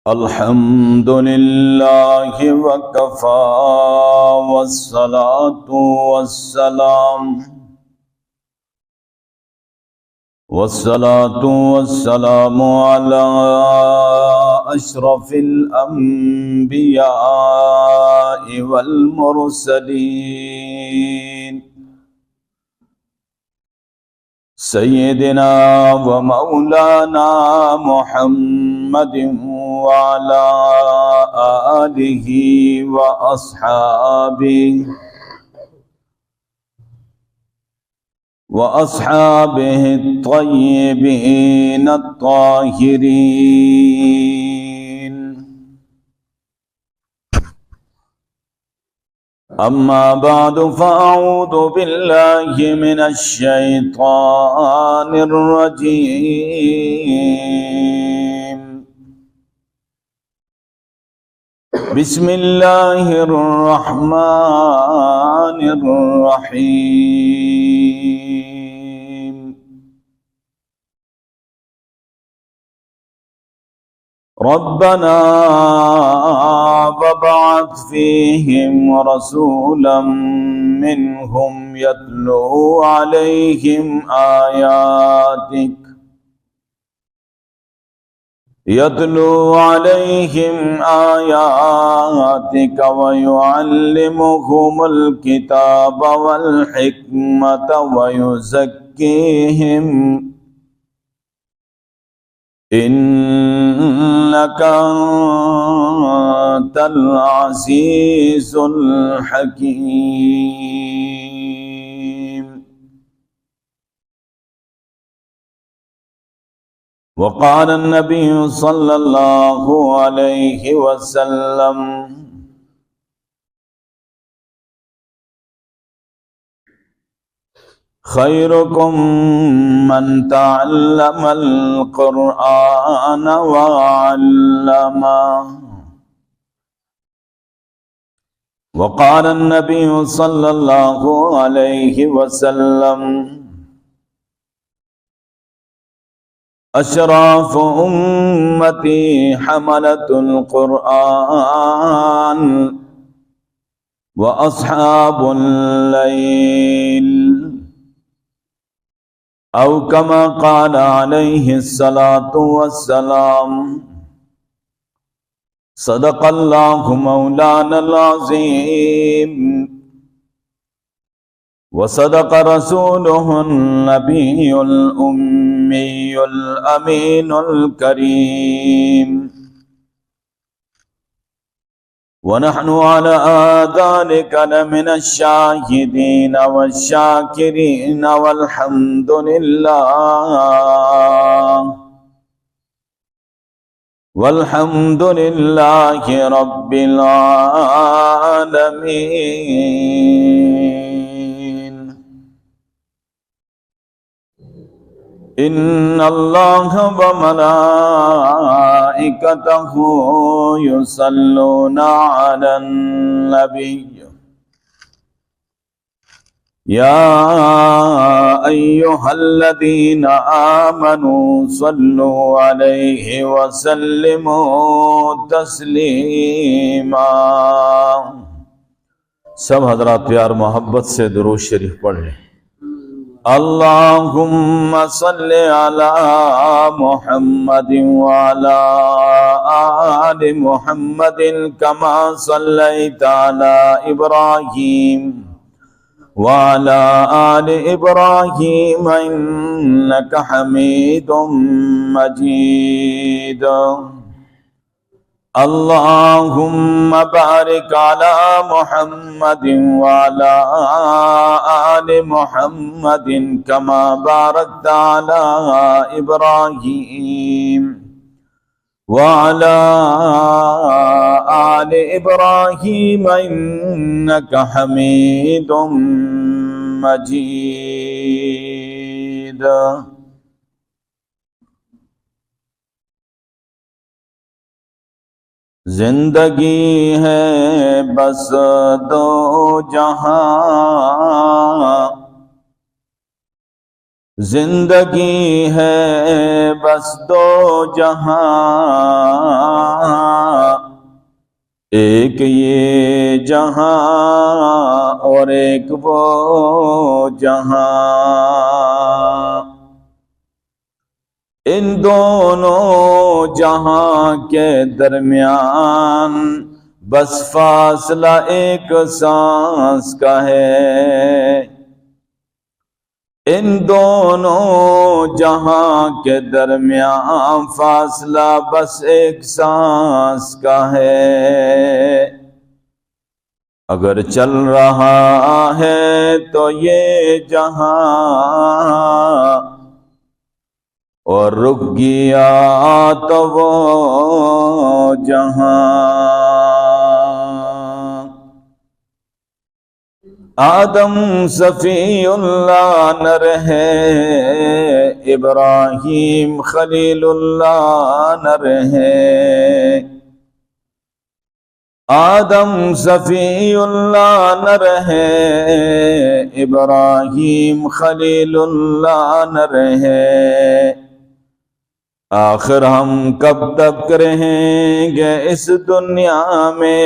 الحمد لله وكفى والصلاة والسلام على أشرف الأنبياء والمرسلين سيدنا ومولانا محمد وعلى آله وأصحابه الطيبين الطاهرين. أما بعد فأعوذ بالله من الشيطان الرجيم. بسم الله الرحمن الرحيم. ربنا وابعث فيهم رسولا منهم يتلو عليهم آياتك ويعلمهم الكتاب والحكمة ويزكيهم إنك أنت العزيز الحكيم. وقال النبي صلى الله عليه وسلم: خيركم من تعلم القرآن وعلمه. وقال النبي صلى الله عليه وسلم: أشراف أمتي حملة القرآن وأصحاب الليل، أو كما قال عليه الصلاة والسلام. صدق الله مولانا العظيم وصدق رسوله النبي الأمي الأمين الكريم، ونحن على ذلك لمن الشاهدين والشاكرين، والحمد لله رب العالمين. إن الله وملائكته يصلون على النبي يا أيها الذين آمنوا صلوا عليه وسلموا تسلیما. सब हजरात प्यार मोहब्बत से दुरूद शरीफ पढ़ लें। अल्लाहुम्मा सल्लि अला मुहम्मदिन व अला आलि मुहम्मदिन कमा सल्लैता अला इब्राहीम व अला आलि इब्राहीम इन्नका हमीदुम मजीद। अल्लाहुम्मा बारिक अला मुहम्मदिन व अला आलि मुहम्मदिन कमा बारकता अला इब्राहीम व अला आलि इब्राहीम इन्नका हमीदुम मजीद। जिंदगी है बस दो जहां, जिंदगी है बस दो जहां, एक ये जहां और एक वो जहां, इन दोनों जहां के दरमियान बस फासला एक सांस का है। इन दोनों जहां के दरमियान फासला बस एक सांस का है। अगर चल रहा है तो ये जहां और रुक गया तो वो जहां। आदम सफीउल्लाह न रहे, इब्राहीम खलीलुल्लाह न रहे। आदम सफीउल्लाह न रहे, इब्राहीम खलीलुल्लाह न रहे। आखिर हम कब तक रहेंगे इस दुनिया में,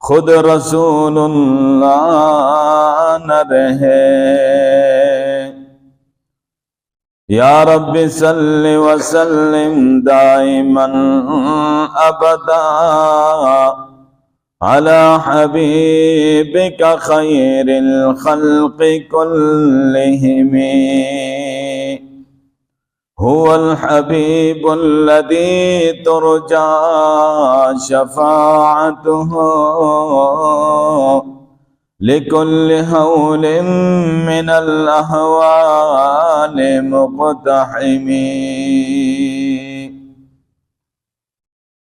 खुद रसूलुल्लाह न रहे। या रब्बि सल्लि व सल्लिम दाइमन अबदा अला हबीबिका खैरिल खल्क़ि कुल्लिहिम। हुवल हबीबुल्लज़ी तुरजा शफ़ाअतुहु लिकुल्लि हौलिम मिनल अहवालि मुक़तहिमी।